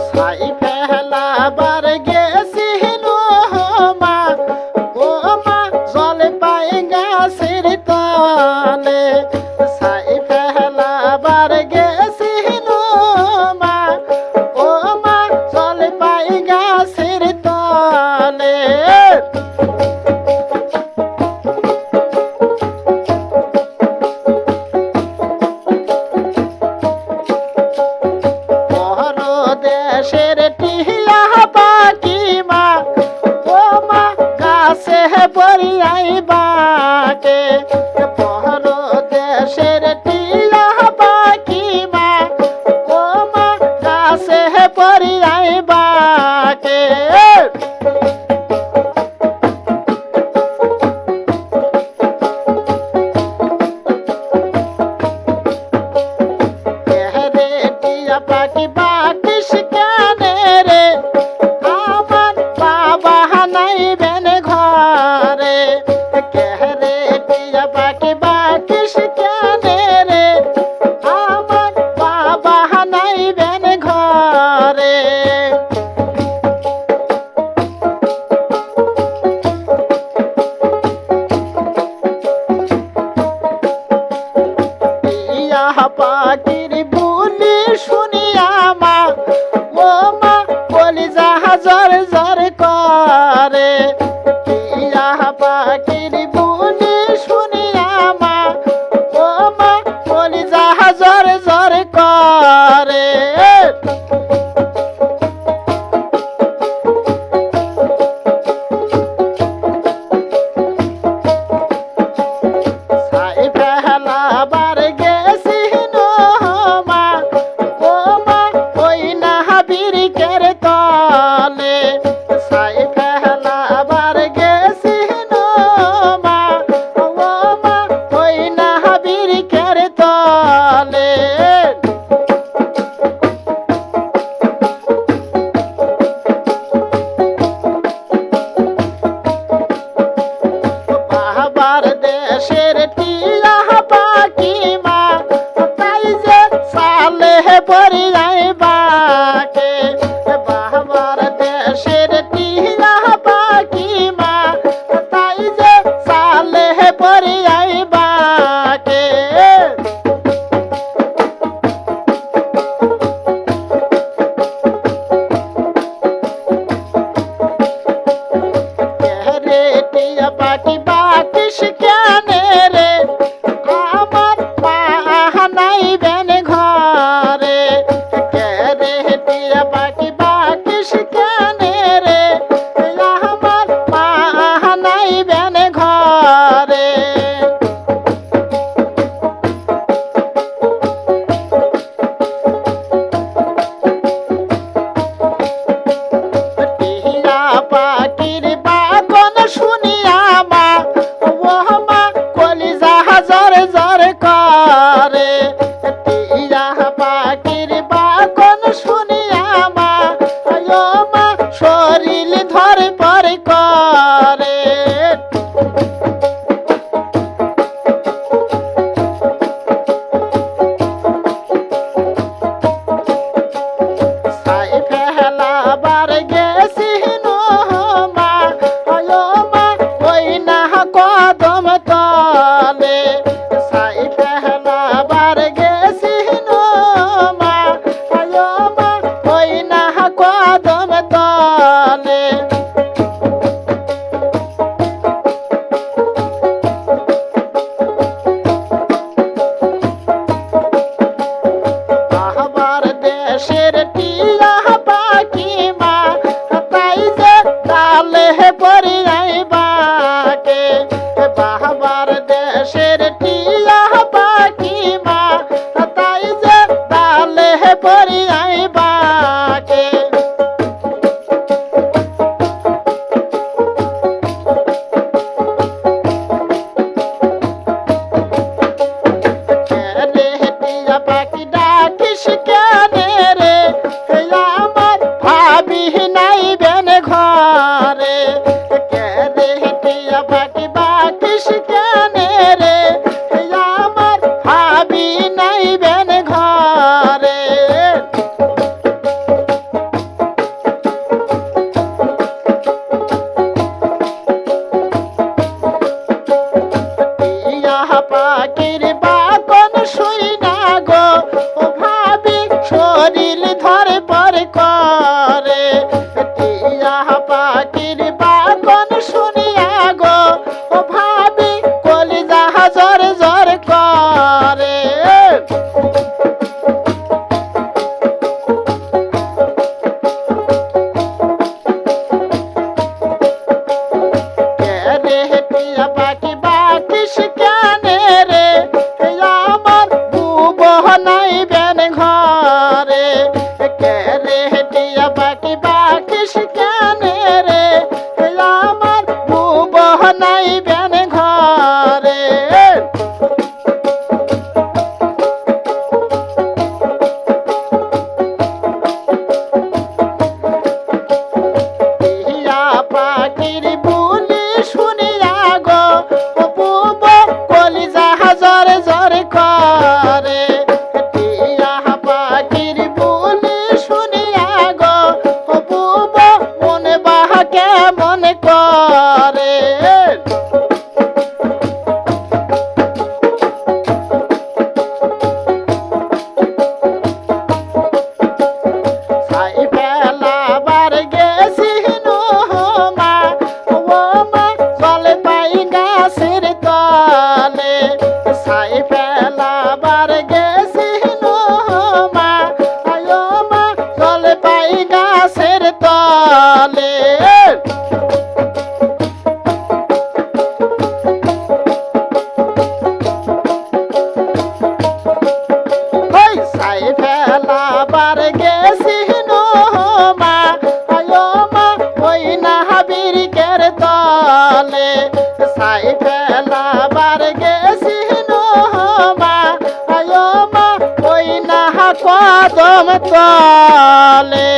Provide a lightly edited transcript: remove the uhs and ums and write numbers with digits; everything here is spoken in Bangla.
ছাই ফেলাবার গেছিল মা, ও মা জলপাই গাছের তলে। ছাই ফেলাবার গেছিল মা, ও মা জলপাই গাছের তলে। দেশের টিয়া পাখি মা, ও মা গাছে পরিয়াই বাকে। পর দেশের টিয়া পাখি মা, ও মা গাছে পরিয়াই বাকে। টিয়া পাখি বাকিস কেনে রে, আমার বাবা নাইবেন ঘরে। কেহরে টিয়া পাখি বাকিস কেনে রে, আমার বাবা নাইবেন ঘরে। টিয়া পাখির বুলি শুনিয়া মা, ও মা কলিজা জর জর করে। টিয়া পাখির বুলি শুনিয়া মা, ও মা কলিজা জর জর করে। ছাই ফেলাবার গেছিল মা, ও মা ওই না বিরিকের তলে। ছাই ফেলাবার গেছিল মা, ও মা ওই না বিরিকের তলে। বাবার দেশের টিয়া পাখি মা, তাই যে সালে পরিযাই বাকে। বাবার দেশের টিয়া পাখি মা, তাই যে সালে পরিযাই বাকে। রে টিয়া পাখি বাকিস কেনে রে, আমার মা নাইবেন ঘরে। রে টিয়া পাখি বাকিস কেনে রে, আমার মা নাইবেন ঘরে। টিয়া পাখির বাগন শুনিয়া মা, ও মা কলিজা জর জর করে। টিয়া পাখির বাগন শুনিয়া মা, ও মা শরীর ধর পর করে। ছাই ফেলাবার গেছিল মা, ও মা ওই না কদম তলে। ছাই ফেলাবার গেছিল মা, ও মা ওই না কদম তলে। বাবার দেশের টিয়া পাখি মা, তাই যে তালে পরিযাই বাকে। বাবার দেশের টিয়া পাখি মা, তাই যে তালে পরিযাই বাকে। রে টিয়া পাখি ডাকিস কেনে রে, আমার ভাবি নাইবেন ঘরে। রে টিয়া পাখি বাকিস কেনে রে, আমার ভাবি নাইবেন ঘরে। করে টিয়া পাখির বাকন শুই না গো ও ভাবি শরীর ধরে পর করে টিয়া পাখির বাকন শুনিয়া গো ও ভাবি কলিজা জর জর করে রে টিয়া পাখি বাকিস কেনে রে আমার বুবহ নাই বেন ঘরে কে রে টিয়া পাখি বাকিস কেনে রে আমার বুবহ নাই বেন ঘরে টিয়া পাখির বুলি শুনিয়া গো বুব কলিজা জর জর করে টিয়া পাখির বুলি শুনিয়া গো বুব মনে বাহাকে মনে করে ছাই ফেলাবার গেছি মা ও মা জলে পাই গাছের তলে ছাই ফেলাবার গেছি মা আয়ো মা জলে পাই গাছের তলে ওই ছাই ফেলাবার গেছি মা আয়ো মা ওই না হাবিরিকের তলে ছাই ফেলাবার গেছি মা আয়ো মা ওই না কদম তলে